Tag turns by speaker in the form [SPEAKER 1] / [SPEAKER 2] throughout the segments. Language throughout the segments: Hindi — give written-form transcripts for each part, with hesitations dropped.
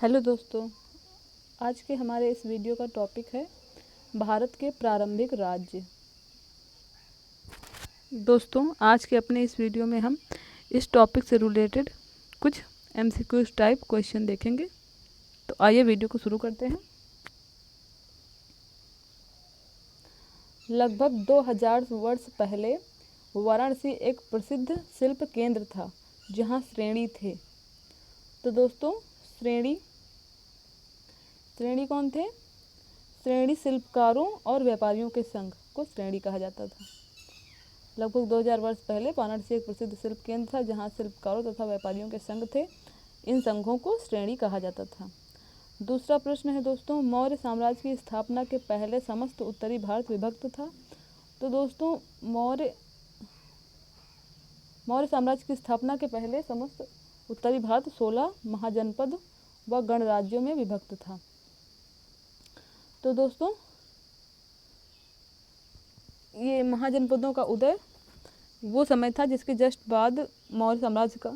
[SPEAKER 1] हेलो दोस्तों, आज के हमारे इस वीडियो का टॉपिक है भारत के प्रारंभिक राज्य। दोस्तों, आज के अपने इस वीडियो में हम इस टॉपिक से रिलेटेड कुछ एमसीक्यूज टाइप क्वेश्चन देखेंगे। तो आइए वीडियो को शुरू करते हैं। लगभग 2000 वर्ष पहले वाराणसी एक प्रसिद्ध शिल्प केंद्र था जहां श्रेणी थे। तो दोस्तों, श्रेणी कौन थे? श्रेणी शिल्पकारों और व्यापारियों के संघ को श्रेणी कहा जाता था। लगभग 2000 वर्ष पहले वाराणसी एक प्रसिद्ध शिल्प केंद्र था जहां शिल्पकारों तथा व्यापारियों के संघ थे। इन संघों को श्रेणी कहा जाता था। दूसरा प्रश्न है दोस्तों, मौर्य साम्राज्य की स्थापना के पहले समस्त उत्तरी भारत विभक्त था। तो दोस्तों, मौर्य साम्राज्य की स्थापना के पहले समस्त उत्तरी भारत 16 महाजनपद व गणराज्यों में विभक्त था। तो दोस्तों, ये महाजनपदों का उदय वो समय था जिसके जस्ट बाद मौर्य साम्राज्य का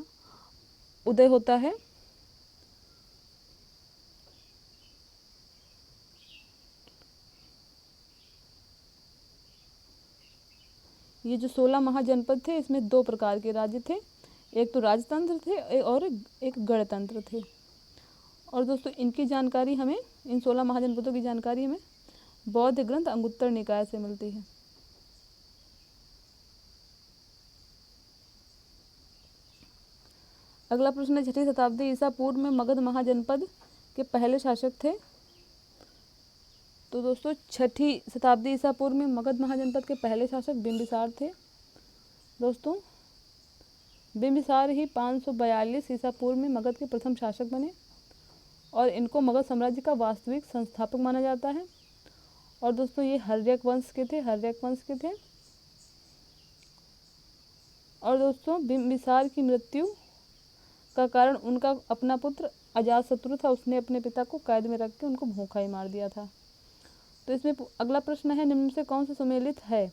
[SPEAKER 1] उदय होता है। ये जो 16 महाजनपद थे, इसमें दो प्रकार के राज्य थे, एक तो राजतंत्र थे और एक गणतंत्र थे। और दोस्तों, इनकी जानकारी हमें, इन 16 महाजनपदों की जानकारी हमें बौद्ध ग्रंथ अंगुत्तर निकाय से मिलती है। अगला प्रश्न है, 6वीं शताब्दी ईसा पूर्व में मगध महाजनपद के पहले शासक थे। तो दोस्तों, 6वीं शताब्दी ईसा पूर्व में मगध महाजनपद के पहले शासक बिंबिसार थे। दोस्तों, बिंबिसार ही 542 ईसा पूर्व में मगध के प्रथम शासक बने और इनको मगध साम्राज्य का वास्तविक संस्थापक माना जाता है। और दोस्तों, ये हर्यक वंश के थे। और दोस्तों, बिंबिसार की मृत्यु का कारण उनका अपना पुत्र अजातशत्रु था। उसने अपने पिता को कैद में रख के उनको भूखा ही मार दिया था। तो इसमें अगला प्रश्न है, निम्न से कौन सा सुमेलित है?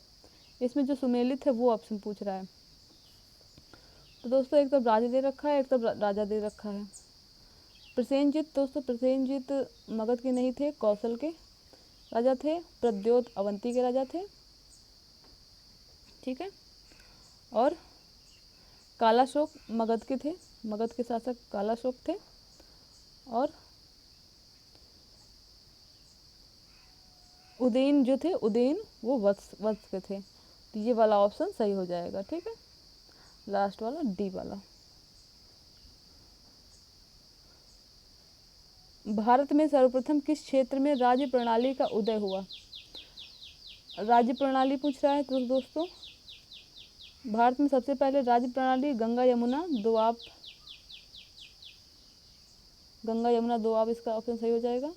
[SPEAKER 1] इसमें जो सुमेलित है वो ऑप्शन पूछ रहा है। तो दोस्तों, एक तरफ राज्य दे रखा है, एक तरफ राजा दे रखा है। प्रसेनजित, दोस्तों प्रसेनजित मगध के नहीं थे, कौशल के राजा थे। प्रद्योत अवंती के राजा थे, ठीक है। और कालाशोक मगध के थे, मगध के शासक कालाशोक थे। और उदयन जो थे, उदयन वो वत्स के थे। तो ये वाला ऑप्शन सही हो जाएगा, ठीक है, लास्ट वाला डी वाला। भारत में सर्वप्रथम किस क्षेत्र में राज्य प्रणाली का उदय हुआ? राज्य प्रणाली पूछ रहा है। तो दोस्तों, भारत में सबसे पहले राज्य प्रणाली गंगा यमुना दोआब, इसका ऑप्शन सही हो जाएगा।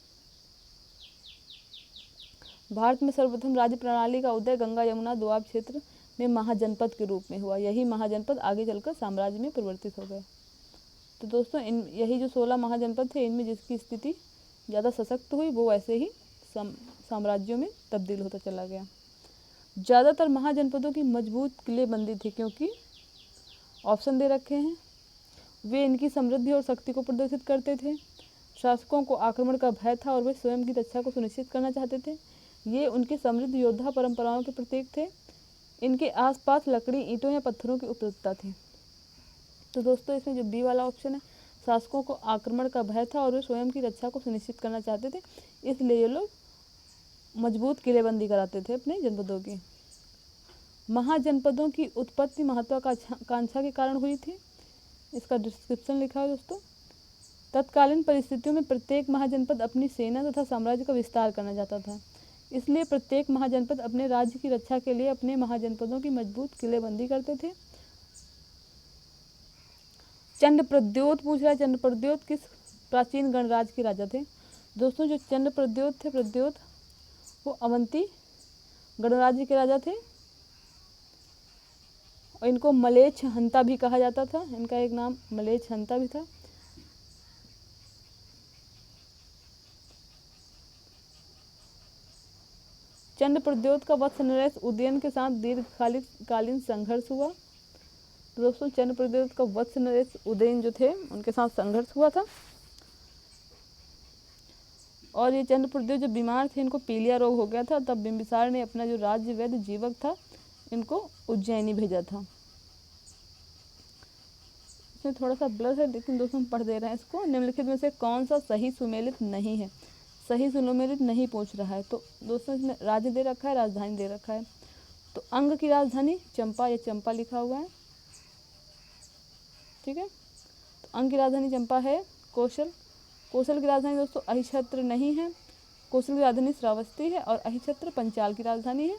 [SPEAKER 1] भारत में सर्वप्रथम राज्य प्रणाली का उदय गंगा यमुना दोआब क्षेत्र में महाजनपद के रूप में हुआ। यही महाजनपद आगे चलकर साम्राज्य में परिवर्तित हो गए। तो दोस्तों, यही जो 16 महाजनपद थे, इनमें जिसकी स्थिति ज़्यादा सशक्त हुई वो वैसे ही साम्राज्यों में तब्दील होता चला गया। ज़्यादातर महाजनपदों की मजबूत किलेबंदी थी, क्योंकि ऑप्शन दे रखे हैं, वे इनकी समृद्धि और शक्ति को प्रदर्शित करते थे। शासकों को आक्रमण का भय था और वे स्वयं की रक्षा को सुनिश्चित करना चाहते थे। ये उनके समृद्ध योद्धा परंपराओं के प्रतीक थे। इनके आसपास लकड़ी, ईंटों या पत्थरों की उपलब्धता थी। तो दोस्तों, इसमें जो बी वाला ऑप्शन है, शासकों को आक्रमण का भय था और वे स्वयं की रक्षा को सुनिश्चित करना चाहते थे, इसलिए ये लोग मजबूत किलेबंदी कराते थे अपने जनपदों की। महाजनपदों की उत्पत्ति महत्वाकांक्षा के कारण हुई थी। इसका डिस्क्रिप्शन लिखा है दोस्तों। तत्कालीन परिस्थितियों में प्रत्येक महाजनपद अपनी सेना तथा साम्राज्य का विस्तार करना चाहता था, इसलिए प्रत्येक महाजनपद अपने राज्य की रक्षा के लिए अपने महाजनपदों की मजबूत किलेबंदी करते थे। चंद्रप्रद्योत पूछ रहा है, चंद्रप्रद्योत किस प्राचीन गणराज्य के राजा थे? दोस्तों, जो चंद्रप्रद्योत थे, प्रद्योत वो अवंती गणराज्य के राजा थे और इनको मलेच्छ हंता भी कहा जाता था। इनका एक नाम मलेच्छ हंता भी था। चंद्रप्रद्योत का वत्स नरेश उदयन के साथ दीर्घकालीन संघर्ष हुआ। तो दोस्तों, चंद्रप्रद्योत का वत्स नरेश उदयन जो थे उनके साथ संघर्ष हुआ था। और ये चंद्रप्रदेव जो बीमार थे, इनको पीलिया रोग हो गया था, तब बिंबिसार ने अपना जो राज्य वैद्य जीवक था इनको उज्जैनी भेजा था। इसमें थोड़ा सा ब्लर है लेकिन दोस्तों हम पढ़ दे रहे हैं इसको। निम्नलिखित में से कौन सा सही सुमेलित नहीं है? सही सुमेलित नहीं पूछ रहा है। तो दोस्तों इसमें राज्य दे रखा है, राजधानी दे रखा है। तो अंग की राजधानी चंपा, ये चंपा लिखा हुआ है, ठीक है। तो अंग की राजधानी चंपा है। कौशल, कौशल की राजधानी दोस्तों अहिछत्र नहीं है। कौशल की राजधानी श्रावस्ती है और अहिछत्र पंचाल की राजधानी है।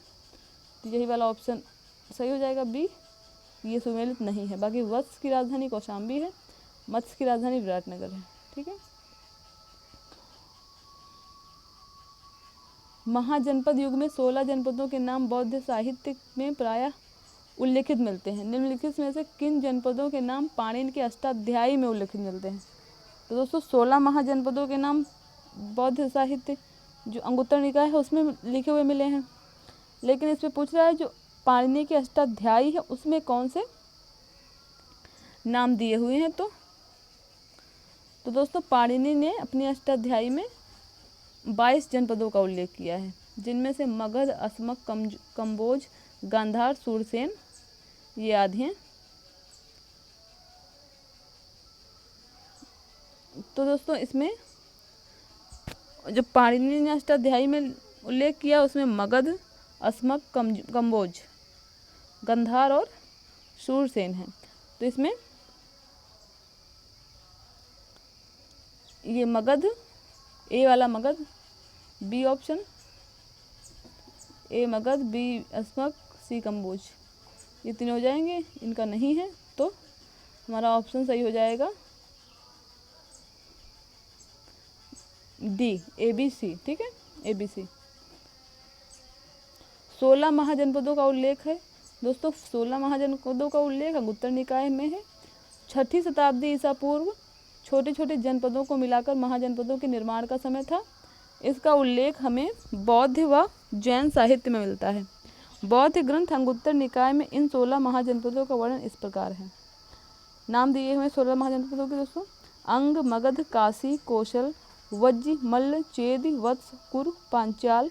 [SPEAKER 1] तो यही वाला ऑप्शन सही हो जाएगा बी, ये सुमेलित नहीं है। बाकी वत्स की राजधानी कौशाम्बी है, मत्स्य की राजधानी विराटनगर है, ठीक है। महाजनपद युग में 16 जनपदों के नाम बौद्ध साहित्य में प्रायः उल्लेखित मिलते हैं। निम्नलिखित में से किन जनपदों के नाम पाणिनि के अष्टाध्यायी में उल्लेखित मिलते हैं? तो दोस्तों 16 महाजनपदों के नाम बौद्ध साहित्य जो अंगुत्तर निकाय है उसमें लिखे हुए मिले हैं, लेकिन इसमें पूछ रहा है जो पाणिनि के अष्टाध्यायी है उसमें कौन से नाम दिए हुए हैं। तो दोस्तों पाणिनि ने अपने अष्टाध्यायी में 22 जनपदों का उल्लेख किया है, जिनमें से मगध, अस्मक, कम्बोज, गांधार, सूरसेन ये आदि हैं। तो दोस्तों इसमें जो पाणिनि ने अष्टाध्यायी में उल्लेख किया उसमें मगध, अस्मक, कम्बोज, गांधार और सूरसेन है। तो इसमें ये मगध, ए वाला मगध, बी ऑप्शन, ए मगध, बी अस्मक, सी कम्बोज, ये तीनों हो जाएंगे। इनका नहीं है तो हमारा ऑप्शन सही हो जाएगा डी, ए बी सी, ठीक है, ए बी सी। 16 महाजनपदों का उल्लेख है दोस्तों। 16 महाजनपदों का उल्लेख अंगुत्तर निकाय में है। 6ठी शताब्दी ईसा पूर्व छोटे छोटे जनपदों को मिलाकर महाजनपदों के निर्माण का समय था। इसका उल्लेख हमें बौद्ध व जैन साहित्य में मिलता है। बौद्ध ग्रंथ अंगुत्तर निकाय में इन 16 महाजनपदों का वर्णन इस प्रकार है। नाम दिए हुए 16 महाजनपदों के दोस्तों: अंग, मगध, काशी, कौशल, वज्ज, मल्ल, चेदि, वत्स, कुरु, पांचाल,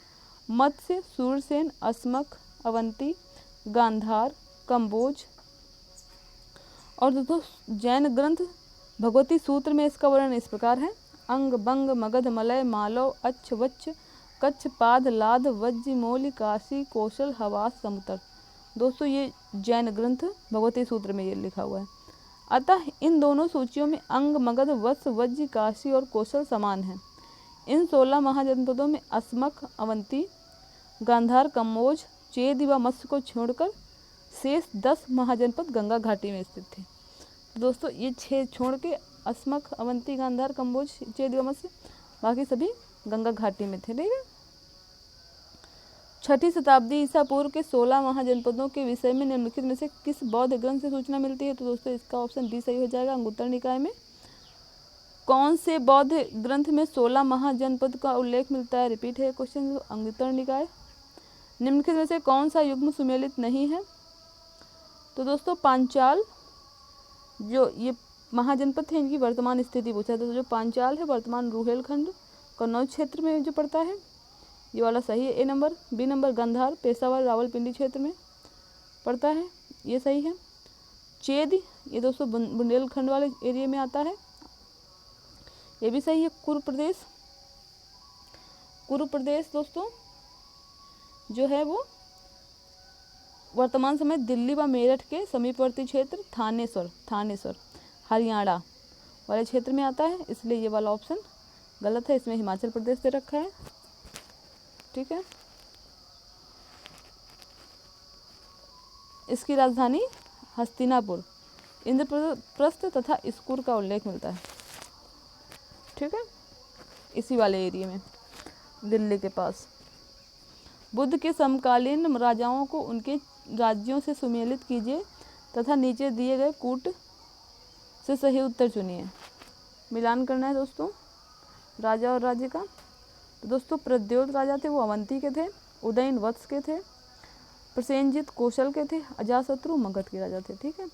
[SPEAKER 1] मत्स्य, सूरसेन, अस्मक, अवंती, गांधार, कम्बोज। और दोस्तों जैन ग्रंथ भगवती सूत्र में इसका वर्णन इस प्रकार है: अंग, बंग, मगध, मलय, मालव, अच्छ, वच्छ, कच्छ, पाद, लाद, वज्ज, मौली, काशी, कौशल, हवास, समुतर। दोस्तों ये जैन ग्रंथ भगवती सूत्र में ये लिखा हुआ है। अतः इन दोनों सूचियों में अंग, मगध, वत्स, वज्ज, काशी और कौशल समान हैं। इन 16 महाजनपदों में अस्मक, अवंती, गांधार, कम्बोज, चेदि व मत्स्य को छोड़कर शेष 10 महाजनपद गंगा घाटी में स्थित थे। तो दोस्तों ये 6 छोड़ के अस्मक, अवंती, गांधार, कम्बोज, चेदि व मत्स्य बाकी सभी गंगा घाटी में थे, ठीक है। 6ठी शताब्दी ईसा पूर्व के 16 महाजनपदों के विषय में निम्नलिखित में से किस बौद्ध ग्रंथ से सूचना मिलती है? तो दोस्तों इसका ऑप्शन डी सही हो जाएगा, अंगुत्तर निकाय में। कौन से बौद्ध ग्रंथ में 16 महाजनपद का उल्लेख मिलता है? रिपीट है क्वेश्चन, अंगुत्तर निकाय। निम्नलिखित में से कौन सा युग्म सुमेलित नहीं है? तो दोस्तों पांचाल जो ये महाजनपद थे इनकी वर्तमान स्थिति पूछा था। तो जो पांचाल है वर्तमान रुहेलखंड कन्नौज क्षेत्र में जो पड़ता है, ये वाला सही है, A number. B number Gandhara Peshawar Rawalpindi क्षेत्र में पड़ता है, ये सही है। चेद ये दोस्तों बुंदेलखंड वाले एरिया में आता है, ये भी सही है। कुरु प्रदेश दोस्तों जो है वो वर्तमान समय दिल्ली व मेरठ के समीपवर्ती क्षेत्र थानेसर हरियाणा वाले क्षेत्र में आता है, इसलिए ये वाला ऑप्शन गलत है। इसमें हिमाचल प्रदेश दे रखा है, ठीक है। इसकी राजधानी हस्तिनापुर, इंद्रप्रस्थ तथा स्कुर का उल्लेख मिलता है, ठीक है, इसी वाले एरिया में दिल्ली के पास। बुद्ध के समकालीन राजाओं को उनके राज्यों से सुमेलित कीजिए तथा नीचे दिए गए कूट से सही उत्तर चुनिए। मिलान करना है दोस्तों राजा और राज्य का। तो दोस्तों प्रद्योत राजा थे वो अवंती के थे, उदयन वत्स के थे, प्रसेनजित कौशल के थे, अजातशत्रु मगध के राजा थे, ठीक है।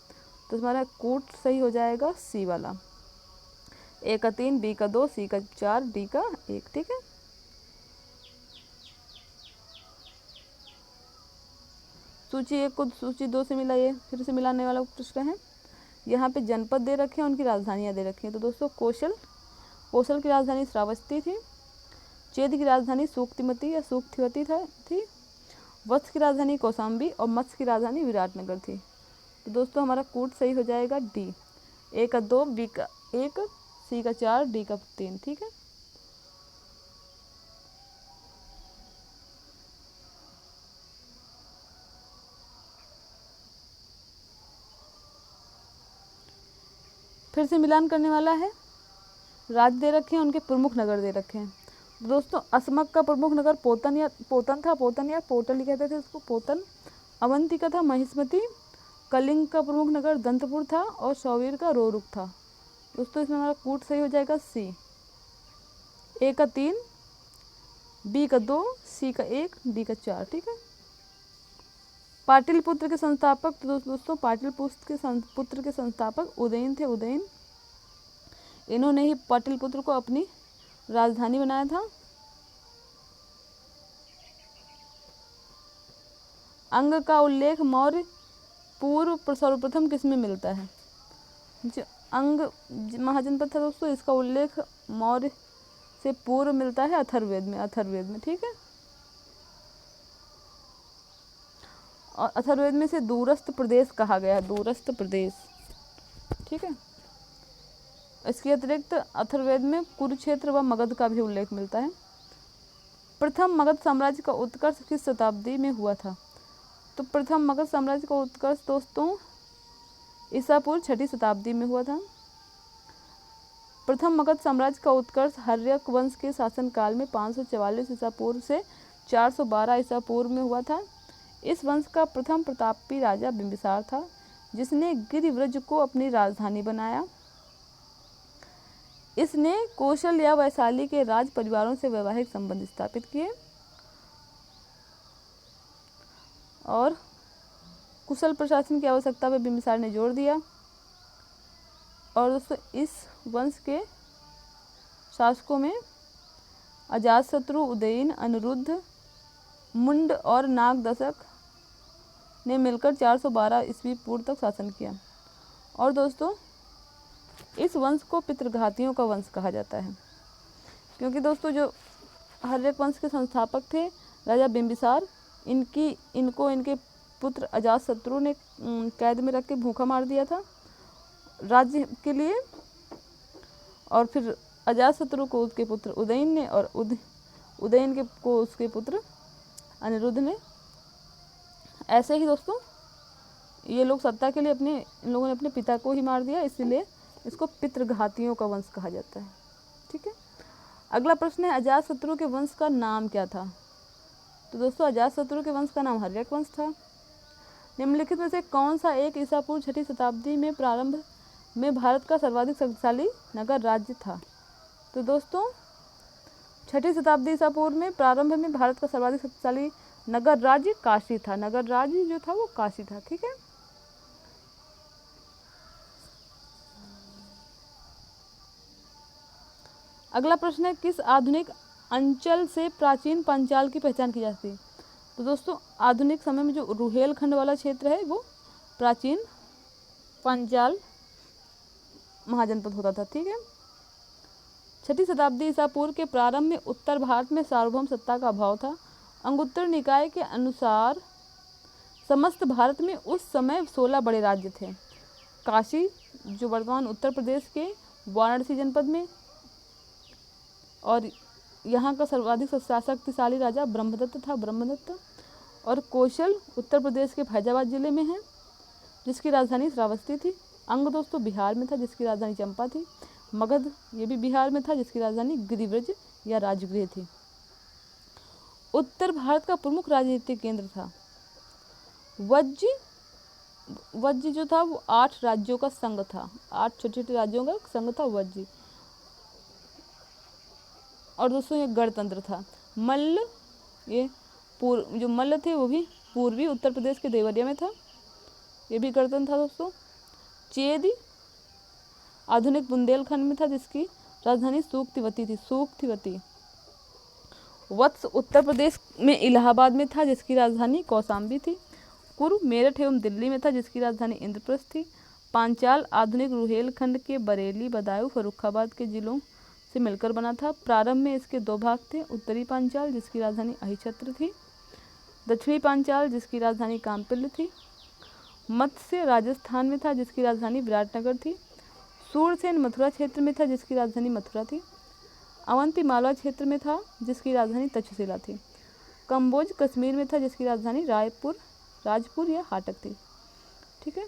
[SPEAKER 1] तो हमारा कूट सही हो जाएगा सी वाला, ए का 3, बी का 2, सी का 4, डी का 1, ठीक है। सूची 1 को सूची 2 से मिला, ये फिर से मिलाने वाला प्रश्न है। यहाँ पे जनपद दे रखे हैं, उनकी राजधानियाँ दे रखी हैं। तो दोस्तों कौशल की राजधानी श्रावस्ती थी, चेद की राजधानी सूक्तिमती या सूक्तिवती थी, वत्स की राजधानी कौशाम्बी और मत्स्य की राजधानी विराटनगर थी। तो दोस्तों हमारा कूट सही हो जाएगा डी, ए का 2, बी का 1, सी का 4, डी का 3। ठीक है। फिर से मिलान करने वाला है। राज्य दे रखे हैं, उनके प्रमुख नगर दे रखे हैं। दोस्तों असमक का प्रमुख नगर पोतन था, पोतन या पोटल ही कहते थे उसको, पोतन। अवंती का था महिष्मती। कलिंग का प्रमुख नगर दंतपुर था और शौवीर का रोरुक था। दोस्तों इसमें हमारा कूट सही हो जाएगा सी, ए का 3, बी का 2, सी का 1, डी का 4। ठीक है। पाटलिपुत्र के संस्थापक, तो दोस्तों पाटलिपुत्र के संस्थापक उदयन थे, उदयन। इन्होंने ही पाटलिपुत्र को अपनी राजधानी बनाया था। अंग का उल्लेख मौर्य पूर्व सर्वप्रथम किस में मिलता है? जो अंग महाजनपद था दोस्तों, इसका उल्लेख मौर्य से पूर्व मिलता है अथर्ववेद में। ठीक है। और अथर्ववेद में से दूरस्थ प्रदेश कहा गया है, दूरस्थ प्रदेश। ठीक है। इसके अतिरिक्त अथर्ववेद में कुरुक्षेत्र व मगध का भी उल्लेख मिलता है। प्रथम मगध साम्राज्य का उत्कर्ष किस शताब्दी में हुआ था? तो प्रथम मगध साम्राज्य का उत्कर्ष दोस्तों ईसा पूर्व 6वीं शताब्दी में हुआ था। प्रथम मगध साम्राज्य का उत्कर्ष हर्यक वंश के शासनकाल में 544 ईसा पूर्व से 412 ईसा पूर्व में हुआ था। इस वंश का प्रथम प्रतापी राजा बिंबिसार था, जिसने गिरिव्रज को अपनी राजधानी बनाया। इसने कौशल या वैशाली के राज परिवारों से वैवाहिक संबंध स्थापित किए और कुशल प्रशासन की आवश्यकता पर बिंबिसार ने जोर दिया। और दोस्तों इस वंश के शासकों में अजातशत्रु, उदयन, अनिरुद्ध, मुंड और नागदशक ने मिलकर 412 ईस्वी पूर्व तक शासन किया। और दोस्तों इस वंश को पितृघातियों का वंश कहा जाता है, क्योंकि दोस्तों जो हर्यक वंश के संस्थापक थे राजा बिंबिसार, इनको इनके पुत्र अजातशत्रु ने कैद में रख के भूखा मार दिया था राज्य के लिए। और फिर अजातशत्रु को उसके पुत्र उदयन ने और उदयन को उसके पुत्र अनिरुद्ध ने। ऐसे ही दोस्तों ये लोग सत्ता के लिए इन लोगों ने अपने पिता को ही मार दिया, इसीलिए इसको पितृघातियों का वंश कहा जाता है। ठीक है। अगला प्रश्न है अजातशत्रु के वंश का नाम क्या था? तो दोस्तों अजातशत्रु के वंश का नाम हर्यक वंश था। निम्नलिखित में से कौन सा एक ईसा पूर्व 6वीं शताब्दी में प्रारंभ में भारत का सर्वाधिक शक्तिशाली नगर राज्य था? तो दोस्तों 6वीं शताब्दी ईसा पूर्व में प्रारंभ में भारत का सर्वाधिक शक्तिशाली नगर राज्य काशी था। नगर राज्य जो था वो काशी था। ठीक है। अगला प्रश्न है किस आधुनिक अंचल से प्राचीन पांचाल की पहचान की जाती है? तो दोस्तों आधुनिक समय में जो रुहेलखंड वाला क्षेत्र है वो प्राचीन पांचाल महाजनपद होता था। ठीक है। 6वीं शताब्दी ईसा पूर्व के प्रारंभ में उत्तर भारत में सार्वभौम सत्ता का अभाव था। अंगुत्तर निकाय के अनुसार समस्त भारत में उस समय 16 बड़े राज्य थे। काशी जो वर्तमान उत्तर प्रदेश के वाराणसी जनपद में, और यहाँ का सर्वाधिक शक्तिशाली राजा ब्रह्मदत्त था, ब्रह्मदत्त। और कौशल उत्तर प्रदेश के फैजाबाद जिले में है, जिसकी राजधानी श्रावस्ती थी। अंग दोस्तों बिहार में था, जिसकी राजधानी चंपा थी। मगध ये भी बिहार में था, जिसकी राजधानी गिरिव्रज या राजगृह थी। उत्तर भारत का प्रमुख राजनीतिक केंद्र था वज्जी जो था वो 8 राज्यों का संघ था, 8 छोटे छोटे राज्यों का संघ था वज्जी। और दोस्तों ये गणतंत्र था। मल्ल जो मल्ल थे वो भी पूर्वी उत्तर प्रदेश के देवरिया में था, ये भी गणतंत्र था दोस्तों। चेदी आधुनिक बुंदेलखंड में था, जिसकी राजधानी सूक्तिवती थी, सूक्तिवती। वत्स उत्तर प्रदेश में इलाहाबाद में था, जिसकी राजधानी कौशाम्बी थी। पूर्व मेरठ एवं दिल्ली में था, जिसकी राजधानी इंद्रप्रस्थ थी। पांचाल आधुनिक रुहेलखंड के बरेली, बदायूं, फर्रुखाबाद के जिलों से मिलकर बना था। प्रारंभ में इसके दो भाग थे, उत्तरी पांचाल जिसकी राजधानी अहिछत्र थी, दक्षिणी पांचाल जिसकी राजधानी कामपिल्य थी। मत्स्य राजस्थान में था, जिसकी राजधानी विराटनगर थी। सूरसेन मथुरा क्षेत्र में था, जिसकी राजधानी मथुरा थी। अवंती मालवा क्षेत्र में था, जिसकी राजधानी तक्षशिला थी। कंबोज कश्मीर में था, जिसकी राजधानी राजपुर या हाटक थी। ठीक है,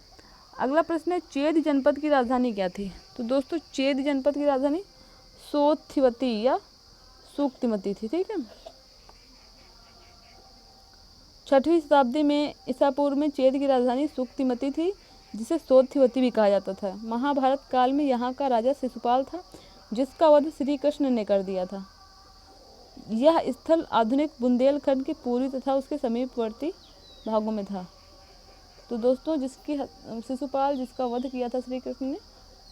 [SPEAKER 1] अगला प्रश्न है चेद जनपद की राजधानी क्या थी? तो दोस्तों चेद जनपद की राजधानी सोथिवती या सूक्तिमती थी। ठीक है, 6वीं शताब्दी में ईसा पूर्व में चेद की राजधानी सूक्तिमती थी, जिसे सोथिवती भी कहा जाता था। महाभारत काल में यहाँ का राजा शिशुपाल था, जिसका वध श्री कृष्ण ने कर दिया था। यह स्थल आधुनिक बुंदेलखंड के पूर्वी तथा उसके समीपवर्ती भागों में था। तो दोस्तों जिसकी शिशुपाल जिसका वध किया था श्री कृष्ण ने,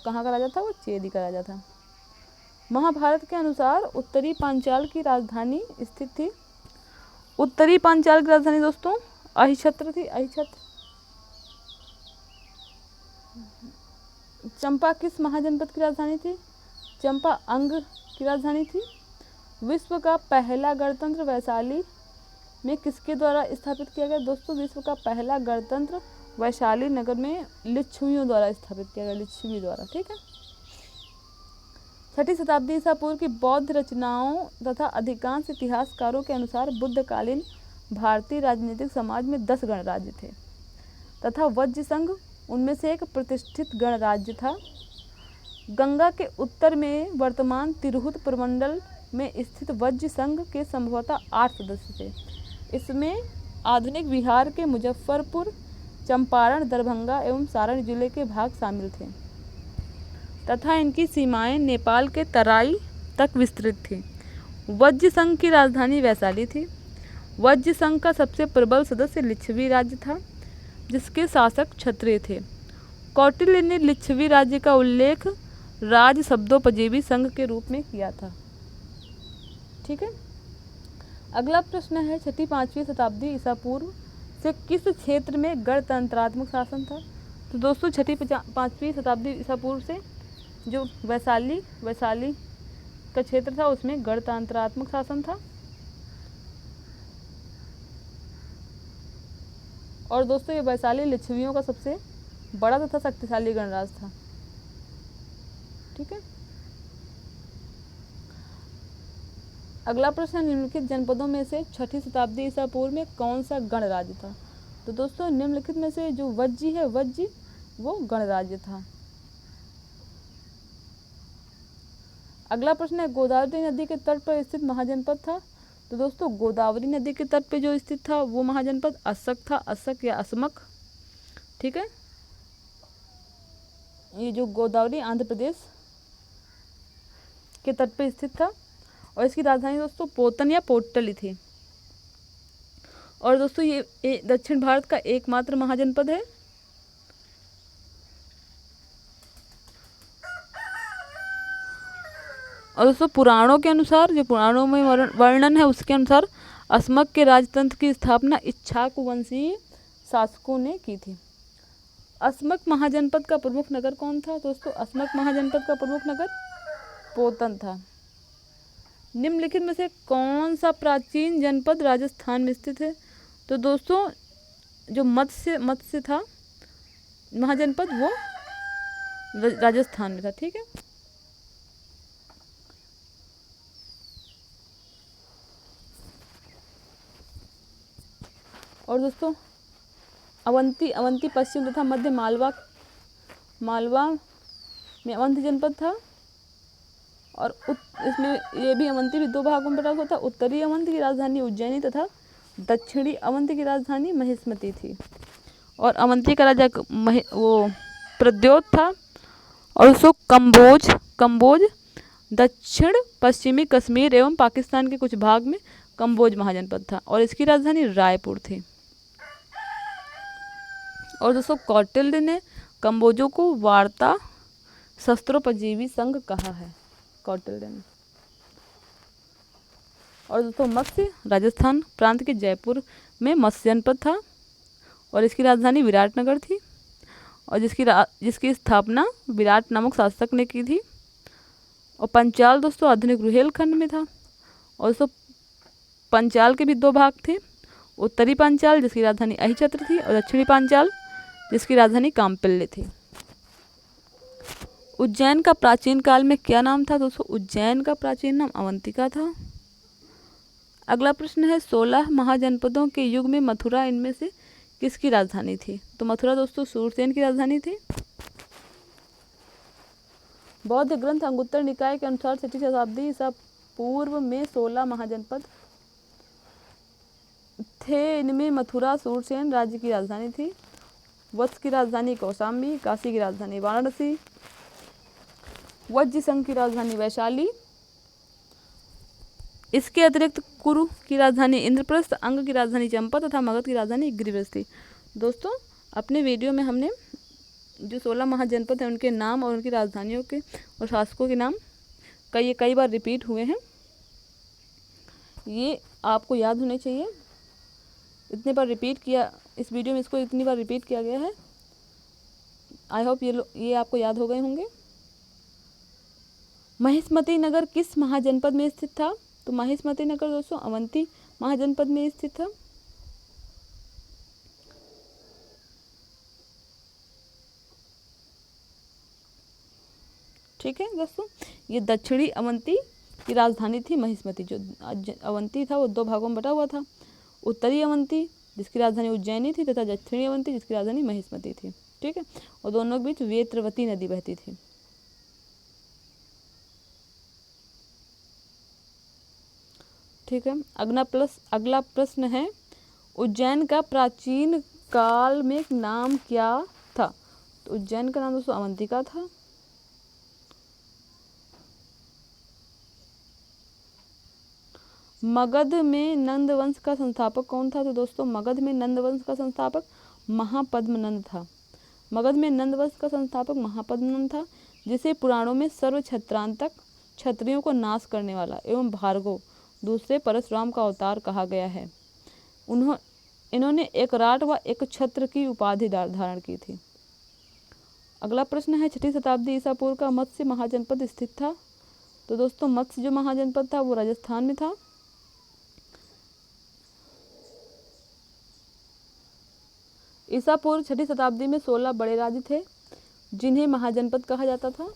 [SPEAKER 1] कहाँ का राजा था? वो चेदी का राजा था। महाभारत के अनुसार उत्तरी पांचाल की राजधानी स्थित थी। उत्तरी पांचाल की राजधानी दोस्तों अहिछत्र थी। अहिछत्र। चंपा किस महाजनपद की राजधानी थी? चंपा अंग की राजधानी थी। विश्व का पहला गणतंत्र वैशाली में किसके द्वारा स्थापित किया गया? दोस्तों विश्व का पहला गणतंत्र वैशाली नगर में लिच्छवियों द्वारा स्थापित किया गया, लिच्छवी द्वारा। ठीक है, 6वीं शताब्दी ईसा पूर्व की बौद्ध रचनाओं तथा अधिकांश इतिहासकारों के अनुसार बुद्धकालीन भारतीय राजनीतिक समाज में 10 गणराज्य थे तथा वज्र संघ उनमें से एक प्रतिष्ठित गणराज्य था। गंगा के उत्तर में वर्तमान तिरहुत प्रमंडल में स्थित वज्र संघ के संभवतः 8 सदस्य थे। इसमें आधुनिक बिहार के मुजफ्फरपुर, चंपारण, दरभंगा एवं सारण जिले के भाग शामिल थे तथा इनकी सीमाएं नेपाल के तराई तक विस्तृत थी। वज्र संघ की राजधानी वैशाली थी। वज्र संघ का सबसे प्रबल सदस्य लिच्छवी राज्य था, जिसके शासक क्षत्रिय थे। कौटिल्य ने लिच्छवी राज्य का उल्लेख राज शब्दोपजीवी संघ के रूप में किया था। ठीक है, अगला प्रश्न है 6वीं-5वीं शताब्दी ईसा पूर्व से किस क्षेत्र में गणतंत्रात्मक शासन था? तो दोस्तों 6वीं-5वीं शताब्दी ईसा पूर्व से जो वैशाली का क्षेत्र था उसमें गणतंत्रात्मक शासन था। और दोस्तों ये वैशाली लिच्छवियों का सबसे बड़ा तथा शक्तिशाली गणराज्य था। ठीक है, अगला प्रश्न निम्नलिखित जनपदों में से 6वीं शताब्दी ईसा पूर्व में कौन सा गणराज्य था? तो दोस्तों निम्नलिखित में से जो वज्जी है, वज्जी वो गणराज्य था। अगला प्रश्न है गोदावरी नदी के तट पर स्थित महाजनपद था? तो दोस्तों गोदावरी नदी के तट पर जो स्थित था वो महाजनपद अस्सक था, अस्सक या असमक। ठीक है, ये जो गोदावरी आंध्र प्रदेश के तट पर स्थित था और इसकी राजधानी दोस्तों पोतन या पोट्टली थी। और दोस्तों ये दक्षिण भारत का एकमात्र महाजनपद है। और दोस्तों पुराणों के अनुसार, जो पुराणों में वर्णन है उसके अनुसार असमक के राजतंत्र की स्थापना इक्ष्वाकु वंशीय शासकों ने की थी। असमक महाजनपद का प्रमुख नगर कौन था? दोस्तों असमक महाजनपद का प्रमुख नगर पोतन था। निम्नलिखित में से कौन सा प्राचीन जनपद राजस्थान में स्थित है? तो दोस्तों जो मत्स्य था महाजनपद वो राजस्थान में था। ठीक है, और दोस्तों अवंती पश्चिम तथा मध्य मालवा में अवंती जनपद था। और इसमें ये भी अवंती भी 2 भागों में बटा हुआ था। उत्तरी अवंती की राजधानी उज्जैनी तथा दक्षिणी अवंती की राजधानी महिष्मती थी। और अवंती का राजा वो प्रद्योत था। और उसको कंबोज दक्षिण पश्चिमी कश्मीर एवं पाकिस्तान के कुछ भाग में कंबोज महाजनपद था और इसकी राजधानी रायपुर थी। और दोस्तों कौटिल्य ने कंबोजों को वार्ता शस्त्रोपजीवी संघ कहा है, कौटिल्य ने। और दोस्तों मत्स्य राजस्थान प्रांत के जयपुर में मत्स्य जनपद था। और इसकी राजधानी विराटनगर थी, और जिसकी स्थापना विराट नामक शासक ने की थी। और पंचाल दोस्तों आधुनिक रुहेलखंड में था। और दोस्तों पंचाल के भी 2 भाग थे, उत्तरी पांचाल जिसकी राजधानी अहिछत्र थी, और दक्षिणी पांचाल जिसकी राजधानी कामपिल्ले थी। उज्जैन का प्राचीन काल में क्या नाम था दोस्तों? उज्जैन का प्राचीन नाम अवंतिका था। अगला प्रश्न है 16 महाजनपदों के युग में मथुरा इनमें से किसकी राजधानी थी? तो मथुरा दोस्तों सूरसेन की राजधानी थी। बौद्ध ग्रंथ अंगुत्तर निकाय के अनुसार 6वीं शताब्दी ईसा पूर्व में 16 महाजनपद थे। इनमें मथुरा सूरसेन राज्य की राजधानी थी। वत्स की राजधानी कौशाम्बी, काशी की राजधानी वाराणसी, वज्र संघ की राजधानी वैशाली, इसके अतिरिक्त कुरु की राजधानी इंद्रप्रस्थ, अंग की राजधानी चंपा तथा मगध की राजधानी गिरिवृष थी। दोस्तों अपने वीडियो में हमने जो 16 महाजनपद हैं उनके नाम और उनकी राजधानियों के और शासकों के नाम कई बार रिपीट हुए हैं। ये आपको याद होने चाहिए। इतने बार रिपीट किया इस वीडियो में, इसको इतनी बार रिपीट किया गया है। आई होप ये आपको याद हो गए होंगे। महिष्मती नगर किस महाजनपद में स्थित था? तो महिष्मती नगर दोस्तों अवंती महाजनपद में स्थित था। ठीक है दोस्तों, ये दक्षिणी अवंती की राजधानी थी महिष्मती। जो अवंती था वो 2 भागों में बटा हुआ था। उत्तरी अवंती जिसकी राजधानी उज्जैनी थी तथा दक्षिणी अवंती जिसकी राजधानी महिष्मती थी। ठीक है, और दोनों के बीच वेत्रवती नदी बहती थी। ठीक है, अगला प्रश्न है उज्जैन का प्राचीन काल में नाम क्या था? तो उज्जैन का नाम दोस्तों अवंतिका था। मगध में नंद वंश का संस्थापक कौन था? तो दोस्तों मगध में नंद वंश का संस्थापक महापद्मनंद था। मगध में नंद वंश का संस्थापक महापद्मनंद था, जिसे पुराणों में सर्व छत्रांतक, क्षत्रियों को नाश करने वाला एवं भार्गव दूसरे परशुराम का अवतार कहा गया है। इन्होंने एक राट व एक छत्र की उपाधि धारण की थी। अगला प्रश्न है 6वीं शताब्दी ईसा पूर्व का मत्स्य महाजनपद स्थित था। तो दोस्तों मत्स्य जो महाजनपद था वो राजस्थान में था। ईसा पूर्व 6वीं शताब्दी में 16 बड़े राज्य थे जिन्हें महाजनपद कहा जाता था।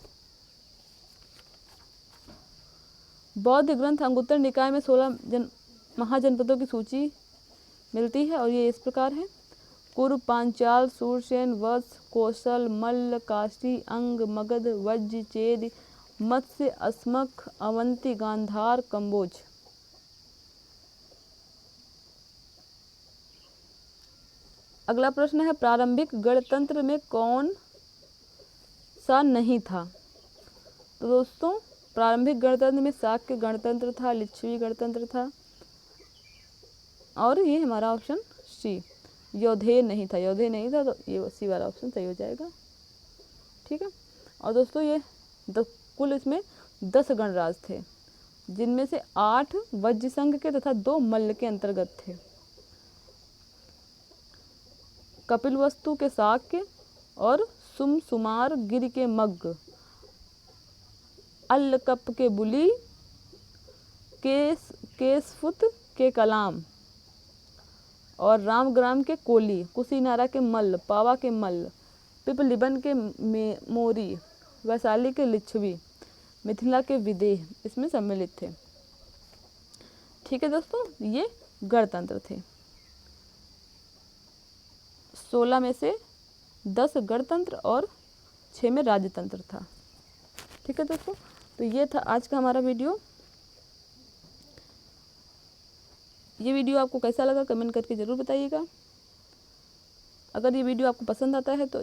[SPEAKER 1] बौद्ध ग्रंथ अंगुत्तर निकाय में 16 महाजनपदों की सूची मिलती है और ये इस प्रकार है: कुरु, पांचाल, सूरसेन, वत्स, कौशल, मल्ल, काशी, अंग, मगध, वज्र, चेद, मत्स्य, अस्मक, अवंती, गांधार, कंबोज। अगला प्रश्न है प्रारंभिक गणतंत्र में कौन सा नहीं था? तो दोस्तों प्रारंभिक गणतंत्र में शाक्य गणतंत्र था, लिच्छवी गणतंत्र था, और ये हमारा ऑप्शन सी यौधेय नहीं था। यौधेय नहीं था तो ये सी वाला ऑप्शन सही हो जाएगा। ठीक है, और दोस्तों ये कुल इसमें 10 गणराज थे, जिनमें से 8 वज्र संघ के तथा 2 मल्ल के अंतर्गत थे। कपिलवस्तु के शाक्य और सुमार गिरि के मग्ग, अल्लकप के बुली, केसफुत के कलाम और रामग्राम के कोली, कुशीनारा के मल्ल, पावा के मल्ल, पिपलिबन के मोरी, वैशाली के लिच्छवी, मिथिला के विदेह इसमें सम्मिलित थे। ठीक है दोस्तों, ये गणतंत्र थे। 16 में से 10 गणतंत्र और 6 में राजतंत्र था। ठीक है दोस्तों, तो ये था आज का हमारा वीडियो। ये वीडियो आपको कैसा लगा कमेंट करके ज़रूर बताइएगा। अगर ये वीडियो आपको पसंद आता है तो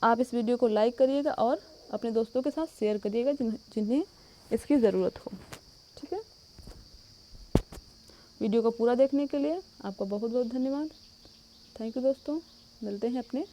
[SPEAKER 1] आप इस वीडियो को लाइक करिएगा और अपने दोस्तों के साथ शेयर करिएगा जिन्हें इसकी ज़रूरत हो। ठीक है, वीडियो को पूरा देखने के लिए आपका बहुत बहुत धन्यवाद। थैंक यू दोस्तों, मिलते हैं अपने